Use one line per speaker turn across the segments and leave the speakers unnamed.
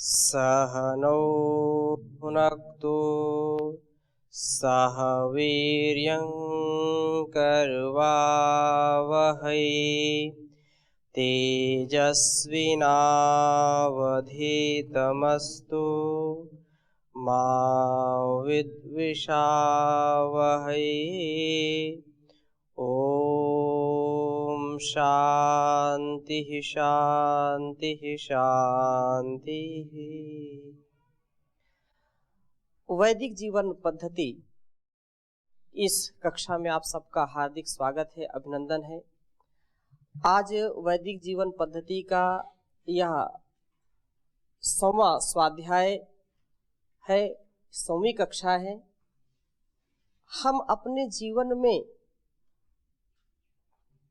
सहनौ भुनक्तु सह वीर्यं करवावहै तेजस्विनावधीतमस्तु मा विद्विषावहै। ओम शांति शांति शांति। वैदिक जीवन पद्धति इस कक्षा में आप सबका हार्दिक स्वागत है, अभिनंदन है। आज वैदिक जीवन पद्धति का यह 100वां स्वाध्याय है, 100वीं कक्षा है। हम अपने जीवन में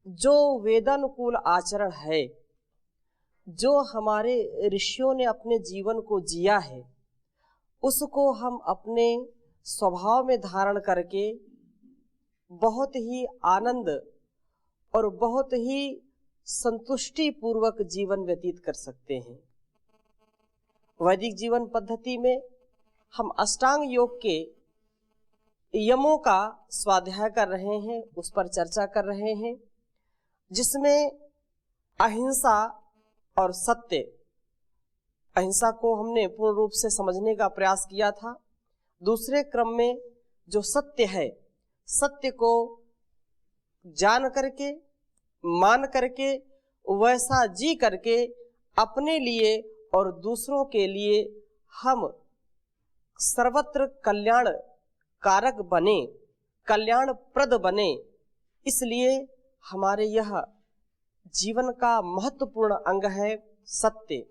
जो वेदानुकूल आचरण है, जो हमारे ऋषियों ने अपने जीवन को जिया है, उसको हम अपने स्वभाव में धारण करके बहुत ही आनंद और बहुत ही संतुष्टि पूर्वक जीवन व्यतीत कर सकते हैं। वैदिक जीवन पद्धति में हम अष्टांग योग के यमों का स्वाध्याय कर रहे हैं, उस पर चर्चा कर रहे हैं, जिसमें अहिंसा और सत्य, अहिंसा को हमने पूर्ण रूप से समझने का प्रयास किया था। दूसरे क्रम में जो सत्य है, सत्य को जान करके, मान करके, वैसा जी करके अपने लिए और दूसरों के लिए हम सर्वत्र कल्याण कारक बने, कल्याणप्रद बने। इसलिए हमारे यह जीवन का महत्वपूर्ण अंग है सत्य।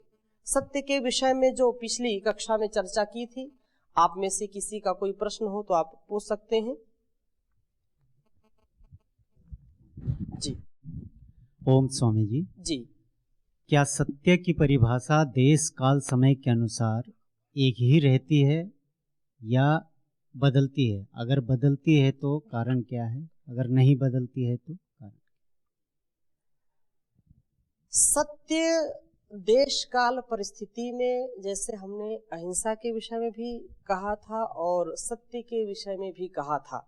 सत्य के विषय में जो पिछली कक्षा में चर्चा की थी, आप में से किसी का कोई प्रश्न हो तो आप पूछ सकते हैं। जी।
ओम स्वामी जी।
जी।
क्या सत्य की परिभाषा देश काल समय के अनुसार एक ही रहती है या बदलती है? अगर बदलती है तो कारण क्या है? अगर नहीं बदलती है तो कारण?
सत्य देश काल परिस्थिति में, जैसे हमने अहिंसा के विषय में भी कहा था और सत्य के विषय में भी कहा था,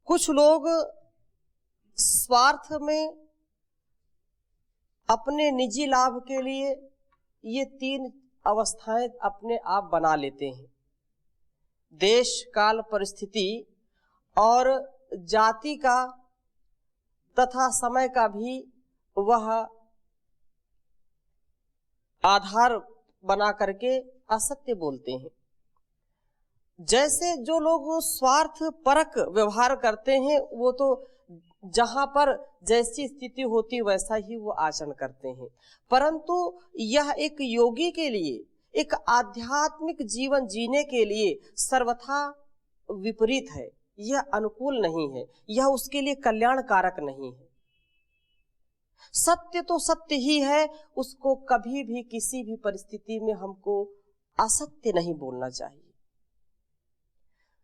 कुछ लोग स्वार्थ में अपने निजी लाभ के लिए ये 3 अवस्थाएं अपने आप बना लेते हैं। देश काल परिस्थिति और जाति का तथा समय का भी वह आधार बना करके असत्य बोलते हैं। जैसे जो लोग स्वार्थ परक व्यवहार करते हैं, वो तो जहां पर जैसी स्थिति होती वैसा ही वो आचरण करते हैं, परंतु यह एक योगी के लिए, एक आध्यात्मिक जीवन जीने के लिए सर्वथा विपरीत है। यह अनुकूल नहीं है, यह उसके लिए कल्याणकारक नहीं है। सत्य तो सत्य ही है, उसको कभी भी किसी भी परिस्थिति में हमको असत्य नहीं बोलना चाहिए,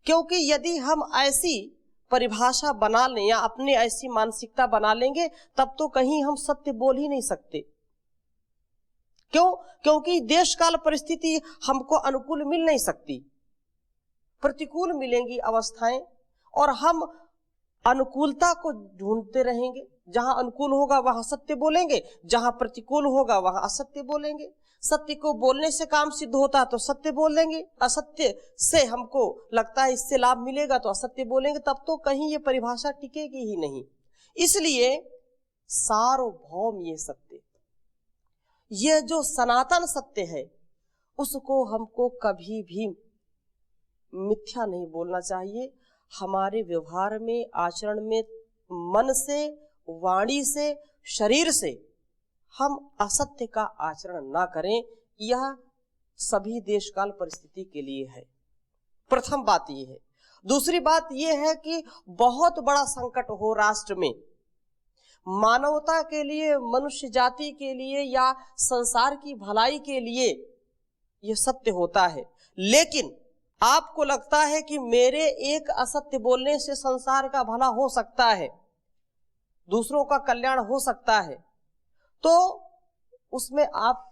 क्योंकि यदि हम ऐसी परिभाषा बना लें या अपनी ऐसी मानसिकता बना लेंगे, तब तो कहीं हम सत्य बोल ही नहीं सकते। क्यों? क्योंकि देश काल परिस्थिति हमको अनुकूल मिल नहीं सकती, प्रतिकूल मिलेंगी अवस्थाएं, और हम अनुकूलता को ढूंढते रहेंगे। जहां अनुकूल होगा वहां सत्य बोलेंगे, जहां प्रतिकूल होगा वहां असत्य बोलेंगे। सत्य को बोलने से काम सिद्ध होता है तो सत्य बोल देंगे, असत्य से हमको लगता है इससे लाभ मिलेगा तो असत्य बोलेंगे, तब तो कहीं ये परिभाषा टिकेगी ही नहीं। इसलिए सार्वभौम ये सत्य, ये जो सनातन सत्य है, उसको हमको कभी भी मिथ्या नहीं बोलना चाहिए। हमारे व्यवहार में, आचरण में, मन से, वाणी से, शरीर से हम असत्य का आचरण ना करें। यह सभी देश काल परिस्थिति के लिए है। प्रथम बात यह है। दूसरी बात यह है कि बहुत बड़ा संकट हो राष्ट्र में, मानवता के लिए, मनुष्य जाति के लिए या संसार की भलाई के लिए यह सत्य होता है, लेकिन आपको लगता है कि मेरे एक असत्य बोलने से संसार का भला हो सकता है, दूसरों का कल्याण हो सकता है, तो उसमें आप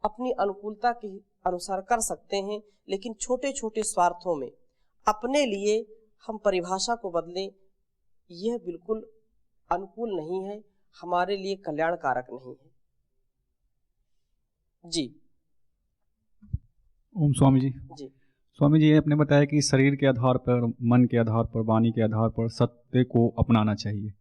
अपनी अनुकूलता की अनुसार कर सकते हैं, लेकिन छोटे छोटे स्वार्थों में अपने लिए हम परिभाषा को बदलें, यह बिल्कुल अनुकूल नहीं है, हमारे लिए कल्याणकारक नहीं है। जी
ओम स्वामी जी।
जी
स्वामी जी, आपने बताया कि शरीर के आधार पर, मन के आधार पर, वाणी के आधार पर सत्य को अपनाना चाहिए,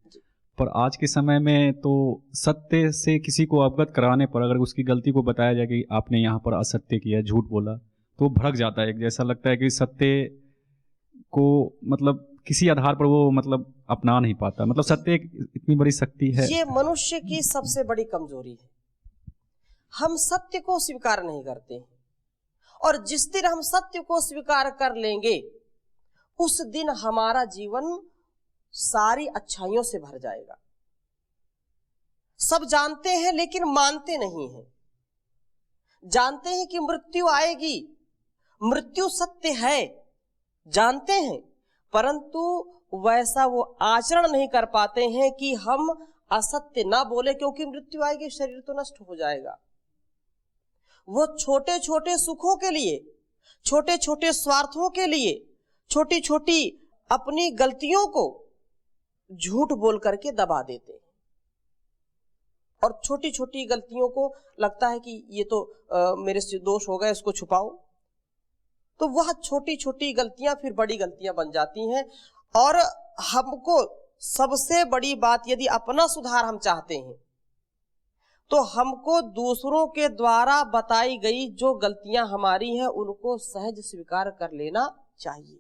पर आज के समय में तो सत्य से किसी को अवगत कराने पर अगर उसकी गलती को बताया जाए कि आपने यहाँ पर असत्य किया, झूठ बोला, तो भड़क जाता है। जैसा लगता है कि सत्य को मतलब किसी आधार पर वो मतलब अपना नहीं पाता। मतलब सत्य एक इतनी बड़ी शक्ति है।
ये मनुष्य की सबसे बड़ी कमजोरी है, हम सत्य को स्वीकार नहीं करते हैं, और जिस दिन हम सत्य को स्वीकार कर लेंगे उस दिन हमारा जीवन सारी अच्छाइयों से भर जाएगा। सब जानते हैं लेकिन मानते नहीं हैं। जानते हैं कि मृत्यु आएगी, मृत्यु सत्य है, जानते हैं, परंतु वैसा वो आचरण नहीं कर पाते हैं कि हम असत्य ना बोले, क्योंकि मृत्यु आएगी, शरीर तो नष्ट हो जाएगा। वो छोटे छोटे सुखों के लिए, छोटे छोटे स्वार्थों के लिए, छोटी छोटी अपनी गलतियों को झूठ बोल करके दबा देते हैं, और छोटी छोटी गलतियों को लगता है कि ये तो मेरे से दोष हो गए, इसको छुपाओ, तो वह छोटी छोटी गलतियां फिर बड़ी गलतियां बन जाती हैं। और हमको सबसे बड़ी बात, यदि अपना सुधार हम चाहते हैं तो हमको दूसरों के द्वारा बताई गई जो गलतियां हमारी हैं उनको सहज स्वीकार कर लेना चाहिए।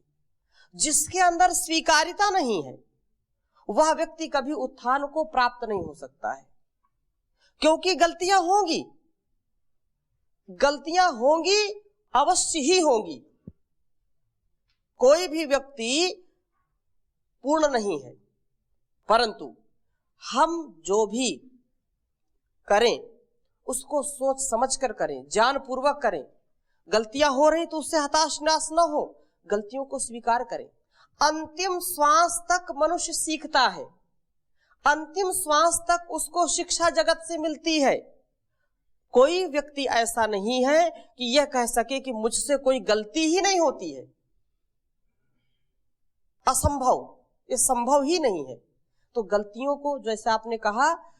जिसके अंदर स्वीकारिता नहीं है वह व्यक्ति कभी उत्थान को प्राप्त नहीं हो सकता है, क्योंकि गलतियां होंगी, गलतियां होंगी, अवश्य ही होंगी। कोई भी व्यक्ति पूर्ण नहीं है, परंतु हम जो भी करें उसको सोच समझ कर करें, ज्ञान पूर्वक करें। गलतियां हो रही तो उससे हताश नाश न हो, गलतियों को स्वीकार करें। अंतिम श्वास तक मनुष्य सीखता है, अंतिम श्वास तक उसको शिक्षा जगत से मिलती है। कोई व्यक्ति ऐसा नहीं है कि यह कह सके कि मुझसे कोई गलती ही नहीं होती है, असंभव, ये संभव ही नहीं है। तो गलतियों को, जैसे आपने कहा,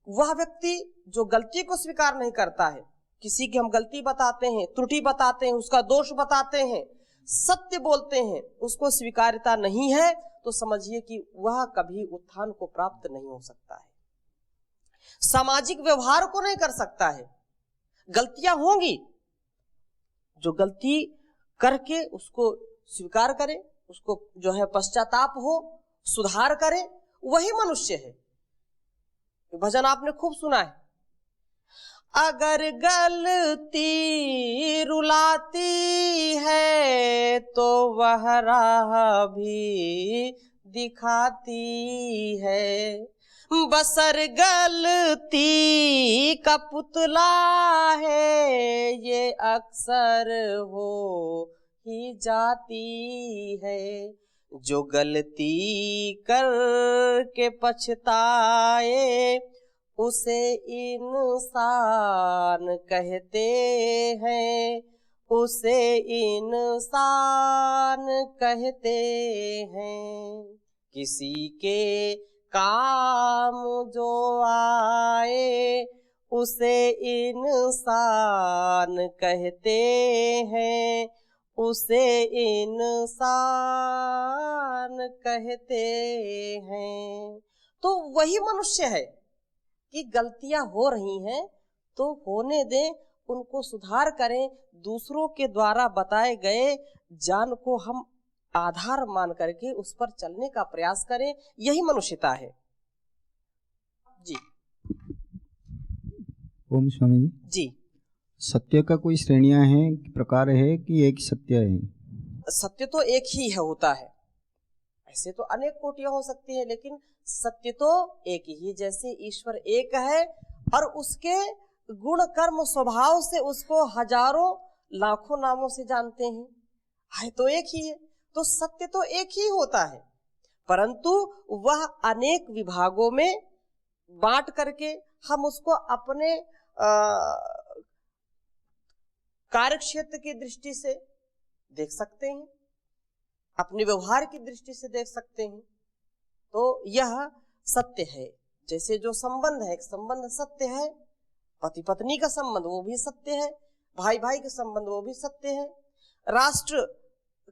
वह व्यक्ति जो गलती को स्वीकार नहीं करता है, किसी की हम गलती बताते हैं, त्रुटि बताते हैं, उसका दोष बताते हैं, सत्य बोलते हैं, उसको स्वीकार्यता नहीं है, तो समझिए कि वह कभी उत्थान को प्राप्त नहीं हो सकता है, सामाजिक व्यवहार को नहीं कर सकता है। गलतियां होंगी, जो गलती करके उसको स्वीकार करे, उसको जो है पश्चाताप हो, सुधार करे, वही मनुष्य है। भजन आपने खूब सुना है, अगर गलती रुलाती है तो वह राह भी दिखाती है, बसर गलती का पुतला है, ये अक्सर हो ही जाती है, जो गलती करके पछताए उसे इंसान कहते हैं, उसे इंसान कहते हैं। किसी के काम जो आए उसे इंसान कहते हैं, उसे इंसान कहते हैं। तो वही मनुष्य है कि गलतियां हो रही हैं तो होने दें, उनको सुधार करें, दूसरों के द्वारा बताए गए ज्ञान को हम आधार मान करके उस पर चलने का प्रयास करें, यही मनुष्यता है। जी
ओम स्वामी जी।
जी,
सत्य का कोई श्रेणियां हैं, प्रकार है कि एक सत्य है?
सत्य तो एक ही है, होता है, ऐसे तो अनेक कोटियां हो सकती हैं, लेकिन सत्य तो एक ही। जैसे ईश्वर एक है और उसके गुण कर्म स्वभाव से उसको हजारों लाखों नामों से जानते हैं, है तो एक ही है, तो सत्य तो एक ही होता है, परंतु वह अनेक विभागों में बांट करके हम उसको अपने कार्य क्षेत्र की दृष्टि से देख सकते हैं, अपने व्यवहार की दृष्टि से देख सकते हैं, तो यह सत्य है। जैसे जो संबंध है, एक संबंध सत्य है, पति पत्नी का संबंध वो भी सत्य है, भाई भाई के संबंध वो भी सत्य है, राष्ट्र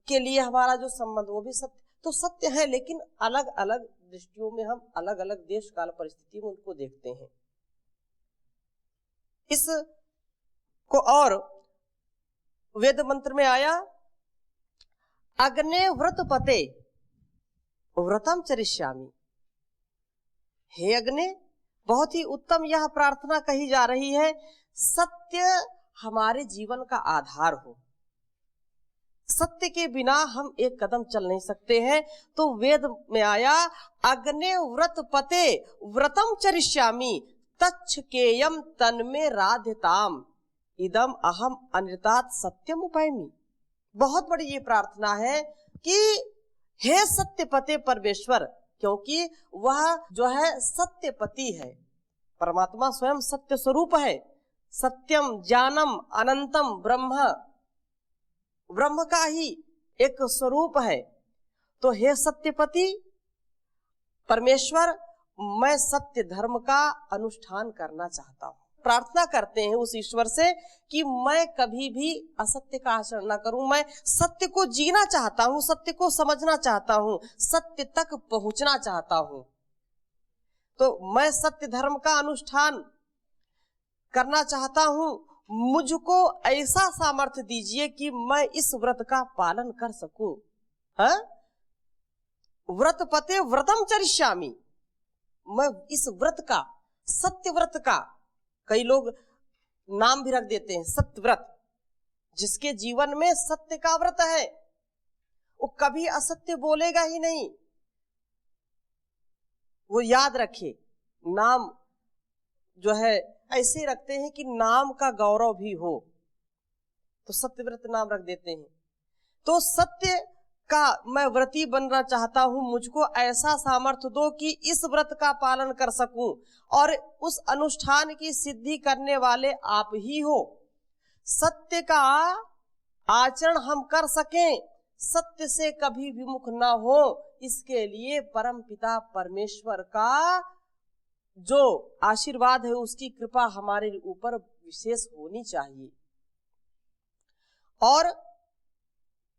के लिए हमारा जो संबंध वो भी सत्य, तो सत्य है। लेकिन अलग अलग दृष्टियों में हम अलग अलग देश काल परिस्थिति में उनको देखते हैं। इस को और वेद मंत्र में आया, अग्ने व्रत पते व्रतम चरिष्यामि। हे अग्ने, बहुत ही उत्तम यह प्रार्थना कही जा रही है, सत्य हमारे जीवन का आधार हो, सत्य के बिना हम एक कदम चल नहीं सकते हैं। तो वेद में आया, अग्ने व्रत पते व्रतम चरिष्यामि तच्छकेयम तन्मे राध्यताम इदम अहम अनृतात् सत्यम उपैमि। बहुत बड़ी ये प्रार्थना है कि हे सत्यपते परमेश्वर, क्योंकि वह जो है सत्यपति है, परमात्मा स्वयं सत्य स्वरूप है, सत्यम ज्ञानम अनंतम ब्रह्म, ब्रह्म का ही एक स्वरूप है। तो हे सत्यपति परमेश्वर, मैं सत्य धर्म का अनुष्ठान करना चाहता हूँ। प्रार्थना करते हैं उस ईश्वर से कि मैं कभी भी असत्य का आचरण न करूं, मैं सत्य को जीना चाहता हूं, सत्य को समझना चाहता हूं, सत्य तक पहुंचना चाहता हूं। तो मैं सत्य धर्म का अनुष्ठान करना चाहता हूं, मुझको ऐसा सामर्थ्य दीजिए कि मैं इस व्रत का पालन कर सकूं। हाँ? व्रत पते व्रतम चरिष्यामि, मैं इस व्रत का, सत्य व्रत का, कई लोग नाम भी रख देते हैं सत्य व्रत, जिसके जीवन में सत्य का व्रत है वो कभी असत्य बोलेगा ही नहीं। वो याद रखे, नाम जो है ऐसे रखते हैं कि नाम का गौरव भी हो, तो सत्यव्रत नाम रख देते हैं। तो सत्य का मैं व्रती बनना चाहता हूं, मुझको ऐसा सामर्थ्य दो कि इस व्रत का पालन कर सकूं, और उस अनुष्ठान की सिद्धि करने वाले आप ही हो। सत्य का आचरण हम कर सकें, सत्य से कभी विमुख ना हो, इसके लिए परम पिता परमेश्वर का जो आशीर्वाद है, उसकी कृपा हमारे ऊपर विशेष होनी चाहिए। और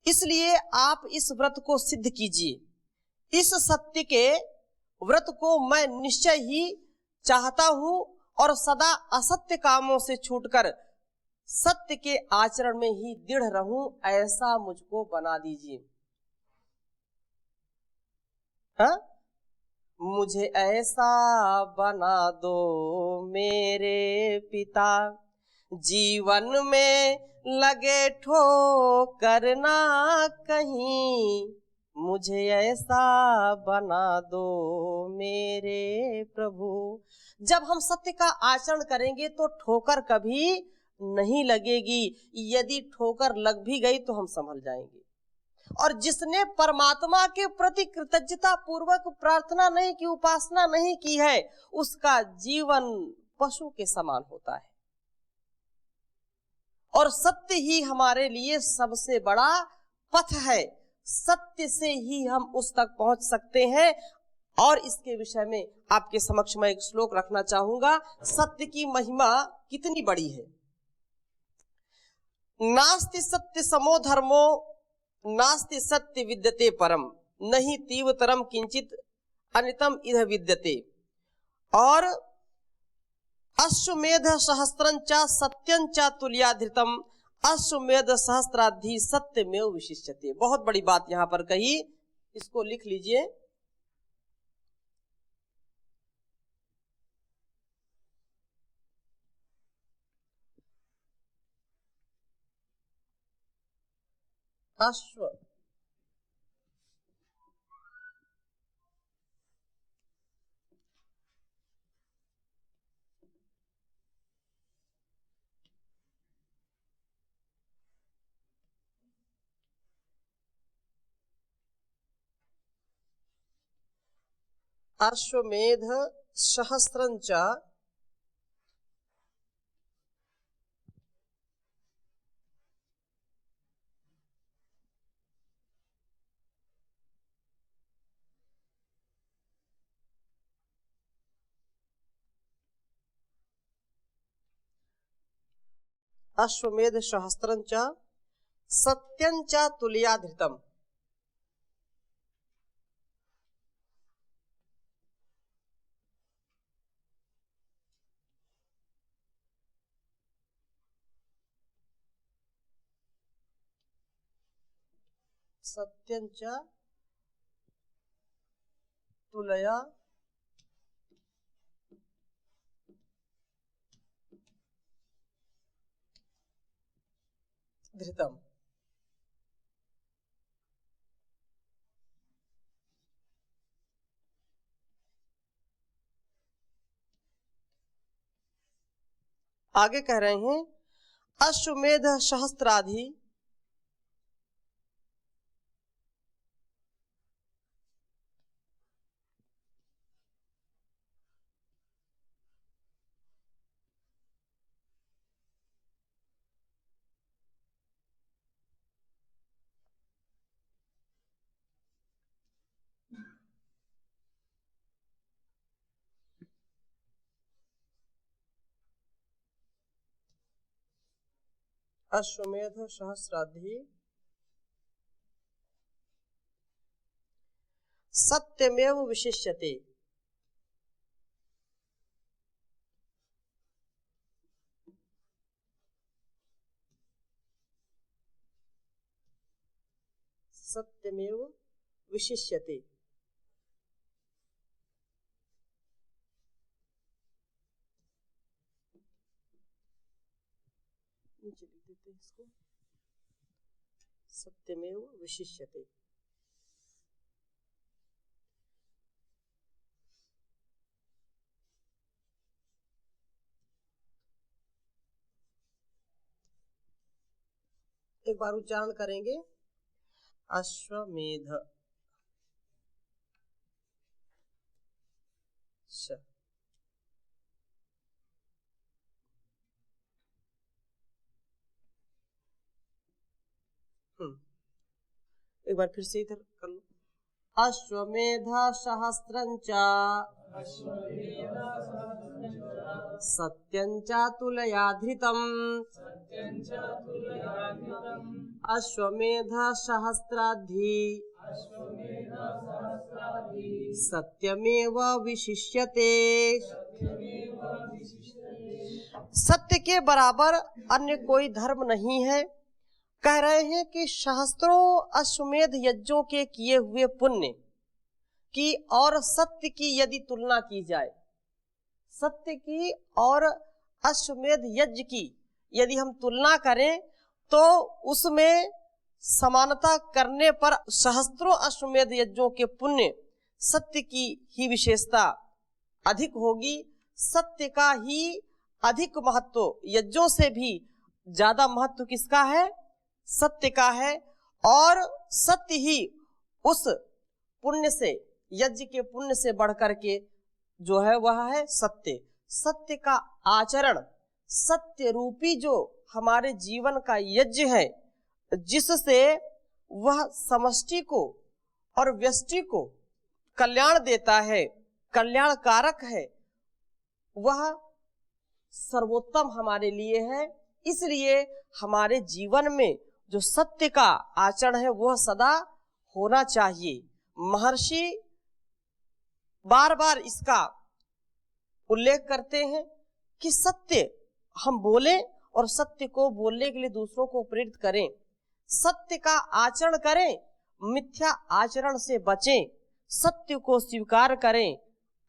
इसलिए आप इस व्रत को सिद्ध कीजिए। इस सत्य के व्रत को मैं निश्चय ही चाहता हूं और सदा असत्य कामों से छूटकर सत्य के आचरण में ही दृढ़ रहूं, ऐसा मुझको बना दीजिए। हाँ? मुझे ऐसा बना दो मेरे पिता, जीवन में लगे ठोकर ना कहीं, मुझे ऐसा बना दो मेरे प्रभु। जब हम सत्य का आचरण करेंगे तो ठोकर कभी नहीं लगेगी, यदि ठोकर लग भी गई तो हम संभल जाएंगे। और जिसने परमात्मा के प्रति कृतज्ञता पूर्वक प्रार्थना नहीं की, उपासना नहीं की है, उसका जीवन पशु के समान होता है। और सत्य ही हमारे लिए सबसे बड़ा पथ है, सत्य से ही हम उस तक पहुंच सकते हैं। और इसके विषय में आपके समक्ष मैं एक श्लोक रखना चाहूंगा। सत्य की महिमा कितनी बड़ी है। नास्ति सत्य समो धर्मो नास्ति सत्य विद्यते परम, नहीं तीव्रतरम किंचित अनितम इह विद्यते। और अश्वमेध सहस्त्रंचा सत्यंचा तुल्याधृतम, अश्वमेध सहस्त्राधि सत्यमेव विशिष्यते। बहुत बड़ी बात यहां पर कही, इसको लिख लीजिए। अश्व अश्वमेध सहस्त्रंचा अश्वमेध सहस्त्रं च सत्यं च तुलया धृतम्। सत्यं च तुलया धृतम्। आगे कह रहे हैं अश्वमेध सहस्त्राधि अश्वमेध सहस्राधि सत्यमेव विशिष्यते। सत्यमेव विशिष्यते। नीचे लिख देते हैं इसको, सत्यमेव विशिष्यते। एक बार उच्चारण करेंगे अश्वमेध एक बार फिर से इधर कर लो। अश्वमेध सहस्त्रं च सत्यं च तुलया धृतम्। अश्वमेध सहस्त्राधि सत्यमेव विशिष्यते। सत्य के बराबर अन्य कोई धर्म नहीं है। कह रहे हैं कि सहस्त्रों अश्वमेध यज्ञों के किए हुए पुण्य की और सत्य की यदि तुलना की जाए, सत्य की और अश्वमेध यज्ञ की यदि हम तुलना करें तो उसमें समानता करने पर सहस्त्रों अश्वमेध यज्ञों के पुण्य सत्य की ही विशेषता अधिक होगी। सत्य का ही अधिक महत्व, यज्ञों से भी ज्यादा महत्व किसका है? सत्य का है। और सत्य ही उस पुण्य से, यज्ञ के पुण्य से बढ़कर के जो है वह है सत्य। सत्य का आचरण, सत्य रूपी जो हमारे जीवन का यज्ञ है, जिससे वह समष्टि को और व्यष्टि को कल्याण देता है, कल्याणकारक है, वह सर्वोत्तम हमारे लिए है। इसलिए हमारे जीवन में जो सत्य का आचरण है वह सदा होना चाहिए। महर्षि बार बार इसका उल्लेख करते हैं कि सत्य हम बोलें और सत्य को बोलने के लिए दूसरों को प्रेरित करें, सत्य का आचरण करें, मिथ्या आचरण से बचें, सत्य को स्वीकार करें,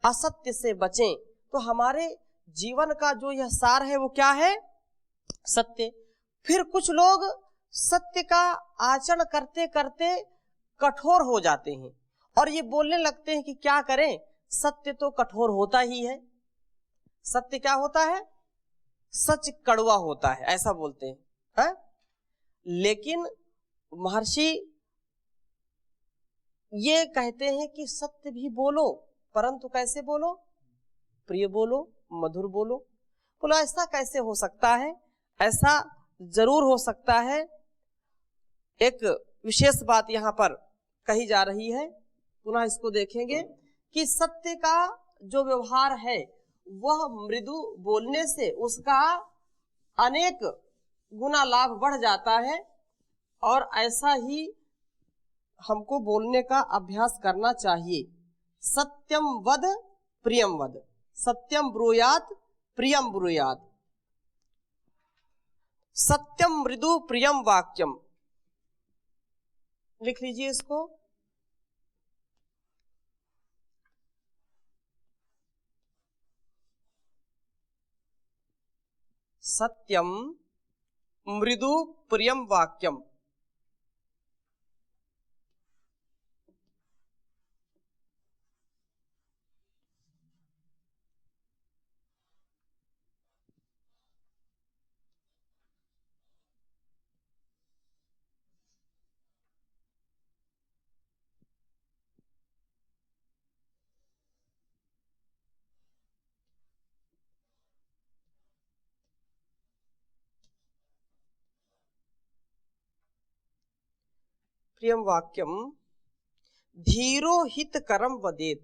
असत्य से बचें। तो हमारे जीवन का जो यह सार है वो क्या है? सत्य। फिर कुछ लोग सत्य का आचरण करते करते कठोर हो जाते हैं और ये बोलने लगते हैं कि क्या करें, सत्य तो कठोर होता ही है। सत्य क्या होता है? सच कड़वा होता है, ऐसा बोलते हैं। लेकिन महर्षि ये कहते हैं कि सत्य भी बोलो, परंतु कैसे बोलो? प्रिय बोलो, मधुर बोलो। बोलो ऐसा कैसे हो सकता है? ऐसा जरूर हो सकता है। एक विशेष बात यहाँ पर कही जा रही है, पुनः इसको देखेंगे कि सत्य का जो व्यवहार है वह मृदु बोलने से उसका अनेक गुना लाभ बढ़ जाता है। और ऐसा ही हमको बोलने का अभ्यास करना चाहिए। सत्यम वद प्रियम वद, सत्यम ब्रूयात प्रियम ब्रूयात, सत्यम मृदु प्रियम वाक्यम। लिख लीजिए इसको। सत्यम मृदु प्रियम वाक्यम। प्रियम वाक्यम धीरो हित करम वदेत।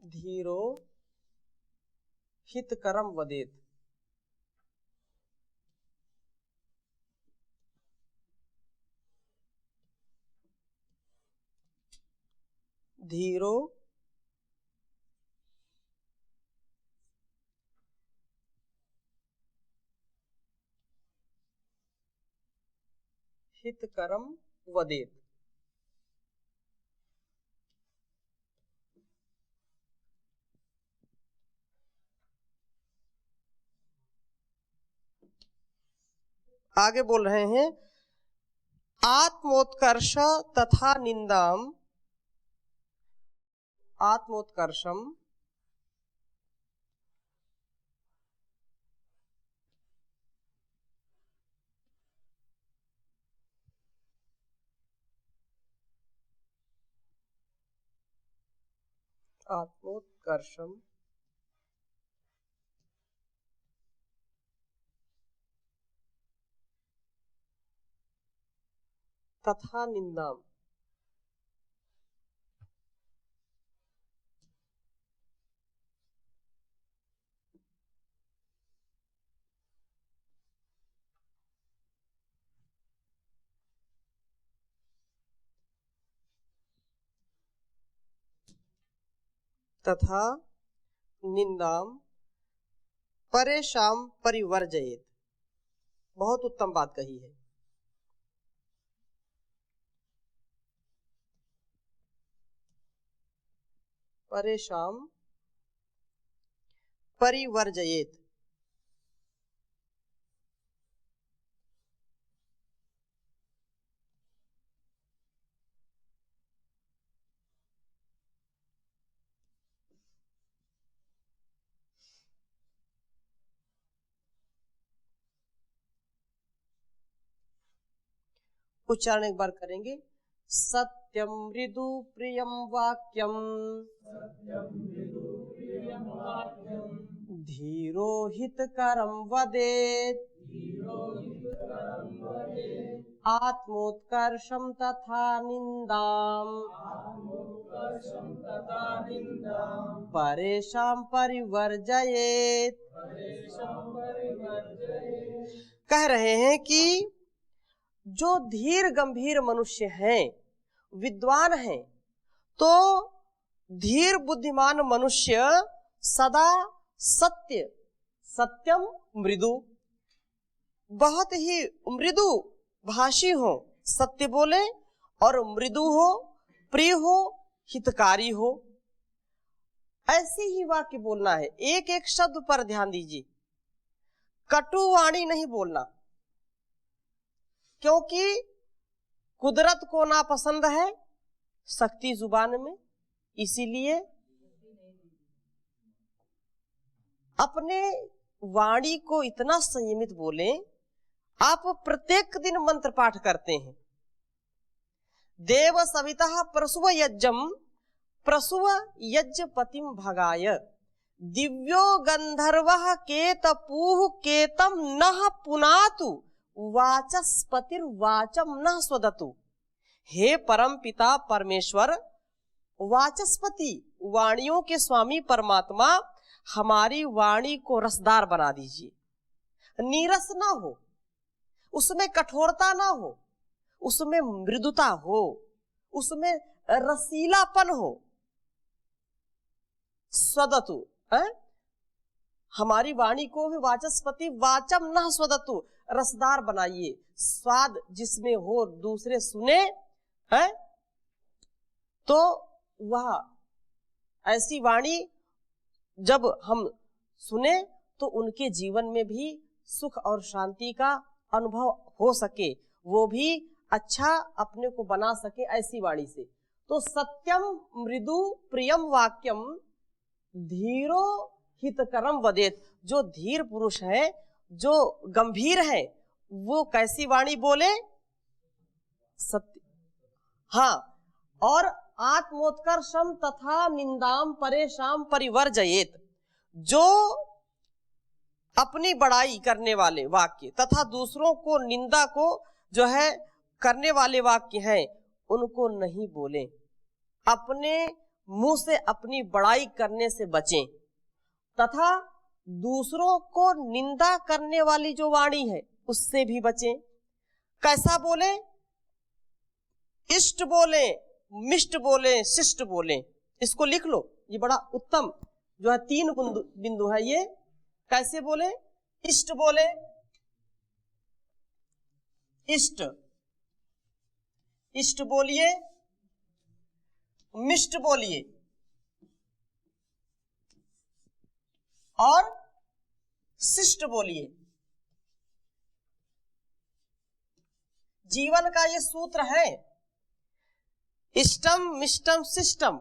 धीरो हित करम वदेत। धीरो हित करम वदेत। आगे बोल रहे हैं आत्मोत्कर्ष तथा निंदाम, आत्मोत्कर्षम आत्मोत्कर्षम तथा निंदाम। तथा निंदाम परेशान परिवर्जयेत। बहुत उत्तम बात कही है। परेशान परिवर्जयेत। उच्चारण एक बार करेंगे। सत्यम मृदु प्रियम वाक्यम, धीरो हितकरम वदेत, आत्मोत्कर्षम तथा निंदाम, परेशान परिवर्जयेत। कह रहे हैं कि जो धीर गंभीर मनुष्य हैं, विद्वान हैं, तो धीर बुद्धिमान मनुष्य सदा सत्य, सत्यम मृदु, बहुत ही मृदु भाषी हो, सत्य बोले और मृदु हो, प्रिय हो, हितकारी हो, ऐसे ही वाक्य बोलना है। एक एक शब्द पर ध्यान दीजिए। कटु वाणी नहीं बोलना, क्योंकि कुदरत को नापसंद है सख्ती जुबान में, इसीलिए अपने वाणी को इतना संयमित बोलें। आप प्रत्येक दिन मंत्र पाठ करते हैं, देव सविता प्रसुव यज्ञम प्रसुव यज्ञपतिम भगाय, दिव्यो गंधर्वः केतपूः केतम नः पुनातु, वाचस्पतिर्वाचम न स्वदतु। हे परम पिता परमेश्वर, वाचस्पति वाणियों के स्वामी परमात्मा हमारी वाणी को रसदार बना दीजिए, नीरस ना हो, उसमें कठोरता ना हो, उसमें मृदुता हो, उसमें रसीलापन हो। स्वदतु हमारी वाणी को भी वाचस्पति वाचम न स्वदतु रसदार बनाइए, स्वाद जिसमें हो, दूसरे सुने है तो वह ऐसी वाणी जब हम सुने तो उनके जीवन में भी सुख और शांति का अनुभव हो सके, वो भी अच्छा अपने को बना सके ऐसी वाणी से। तो सत्यम मृदु प्रियम वाक्यम धीरो हितकरम वदेत। जो धीर पुरुष है, जो गंभीर है, वो कैसी वाणी बोले? सत्य। हाँ, और आत्मोत्कर्षम तथा निंदाम परेशान परिवर्जयेत। जो अपनी बड़ाई करने वाले वाक्य तथा दूसरों को निंदा को जो है करने वाले वाक्य हैं, उनको नहीं बोले। अपने मुंह से अपनी बड़ाई करने से बचें तथा दूसरों को निंदा करने वाली जो वाणी है उससे भी बचें। कैसा बोले? इष्ट बोले, मिष्ट बोले, शिष्ट बोले। इसको लिख लो, ये बड़ा उत्तम जो है 3 बिंदु है ये। कैसे बोले? इष्ट बोले, इष्ट इष्ट बोलिए, मिष्ट बोलिए और शिष्ट बोलिए। जीवन का ये सूत्र है, इष्टम मिष्टम शिष्टम।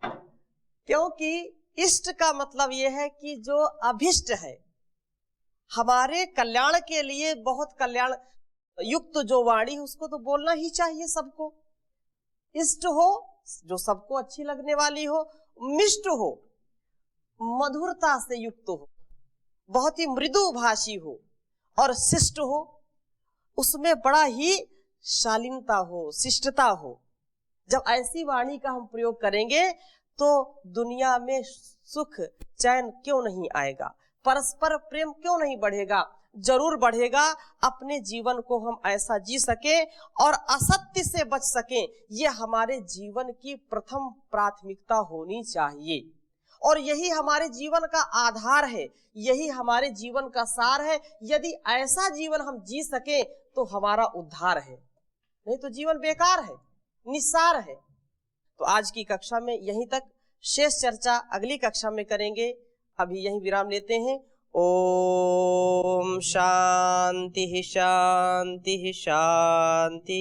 क्योंकि इष्ट का मतलब यह है कि जो अभिष्ट है, हमारे कल्याण के लिए बहुत कल्याण युक्त जो वाणी है उसको तो बोलना ही चाहिए सबको। इष्ट हो जो सबको अच्छी लगने वाली हो, मिष्ट हो मधुरता से युक्त हो, बहुत ही मृदु भाषी हो, और शिष्ट हो उसमें बड़ा ही शालीनता हो, शिष्टता हो। जब ऐसी वाणी का हम प्रयोग करेंगे तो दुनिया में सुख चैन क्यों नहीं आएगा, परस्पर प्रेम क्यों नहीं बढ़ेगा? जरूर बढ़ेगा। अपने जीवन को हम ऐसा जी सके और असत्य से बच सके, ये हमारे जीवन की प्रथम प्राथमिकता होनी चाहिए। और यही हमारे जीवन का आधार है, यही हमारे जीवन का सार है। यदि ऐसा जीवन हम जी सके तो हमारा उद्धार है, नहीं तो जीवन बेकार है, निस्सार है। तो आज की कक्षा में यहीं तक, शेष चर्चा अगली कक्षा में करेंगे। अभी यहीं विराम लेते हैं। ओम शांति शांति शांति।